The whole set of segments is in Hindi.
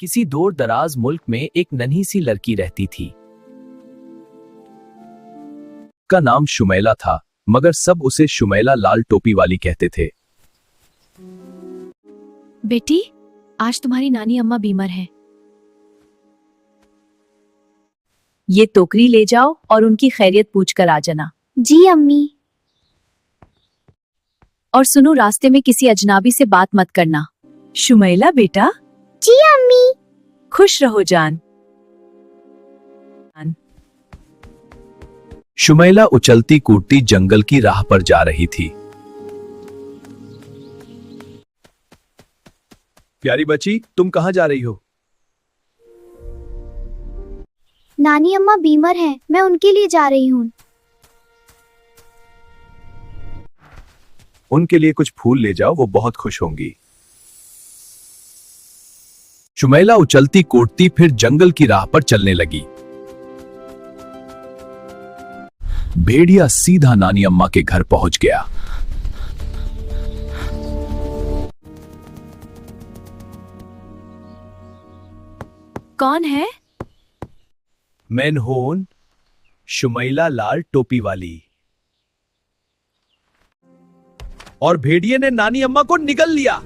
किसी दूर दराज मुल्क में एक नन्ही सी लड़की रहती थी। का नाम शुमैला था, मगर सब उसे शुमैला लाल टोपी वाली कहते थे। बेटी, आज तुम्हारी नानी अम्मा बीमार है। ये टोकरी ले जाओ और उनकी खैरियत पूछकर आ जाना। जी अम्मी। और सुनो, रास्ते में किसी अजनबी से बात मत करना। शुमैला बेटा। जी अम्मी। खुश रहो जान। शुमैला उछलती कूदती जंगल की राह पर जा रही थी। प्यारी बच्ची, तुम कहां जा रही हो? नानी अम्मा बीमार हैं, मैं उनके लिए जा रही हूँ। उनके लिए कुछ फूल ले जाओ, वो बहुत खुश होंगी। शुमैला उछलती कूदती फिर जंगल की राह पर चलने लगी। भेड़िया सीधा नानी अम्मा के घर पहुंच गया। कौन है? मैं हूं शुमैला लाल टोपी वाली। और भेड़िए ने नानी अम्मा को निगल लिया।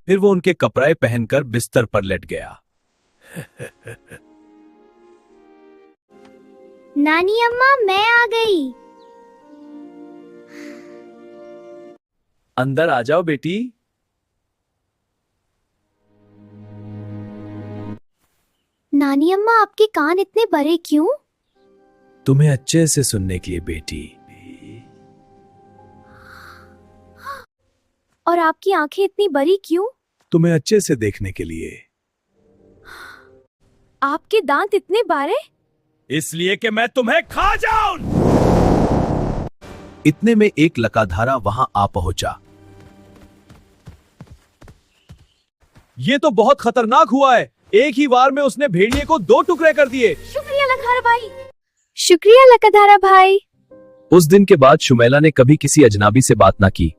फिर वो उनके कपड़े पहनकर बिस्तर पर लेट गया। नानी अम्मा, मैं आ गई। अंदर आ जाओ बेटी। नानी अम्मा, आपके कान इतने बड़े क्यों? तुम्हें अच्छे से सुनने के लिए बेटी। और आपकी आंखें इतनी बड़ी क्यों? तुम्हें अच्छे से देखने के लिए। आपके दांत इतने बारे? इसलिए कि मैं तुम्हें खा जाऊं। इतने में एक लकाधारा वहां आ पहुंचा। ये तो बहुत खतरनाक हुआ है। एक ही बार में उसने भेड़िए को 2 टुकड़े कर दिए। शुक्रिया लखारा भाई। शुक्रिया लकाधारा भाई। उस दिन के बाद शुमैला ने कभी किसी अजनबी से बात ना की।